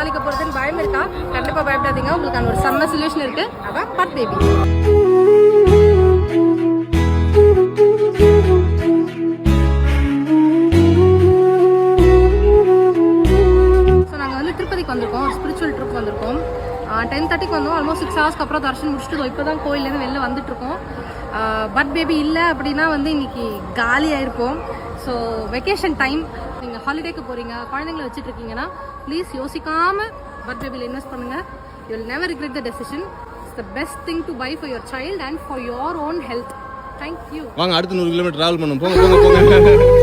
சமாளிக்க போகிறதுன்னு பயம் இருக்கா? கண்டிப்பாக பயப்படாதீங்க, உங்களுக்கான ஒரு செம்ம சொல்யூஷன் இருக்குது. அதான் பட் பேபி. ஸோ நாங்கள் வந்து திருப்பதிக்கு வந்திருக்கோம், ஸ்பிரிச்சுவல் ட்ரிப் வந்திருக்கோம். 10:30க்கு வந்தோம். ஆல்மோஸ்ட் 6 ஹவர்ஸ்க்கு அப்புறம் தர்ஷன் முடிச்சுட்டு இப்போ தான் கோயிலேருந்து வெளில வந்துட்டுருக்கோம். பட் பேபி இல்லை அப்படின்னா வந்து இன்னைக்கு காலி ஆயிருப்போம். ஸோ வெக்கேஷன் டைம், நீங்கள் ஹாலிடேக்கு போகிறீங்க, குழந்தைங்களை வச்சுட்ருக்கீங்கன்னா ப்ளீஸ் யோசிக்காமல் பட் பேபியில் இன்வெஸ்ட் பண்ணுங்கள். You will never regret the decision. It's the best thing to buy for your child and for your own health. Thank you. வாங்க அடுத்து 100 கிலோமீட்டர் ட்ராவல் பண்ணும். போங்க போங்க போங்க.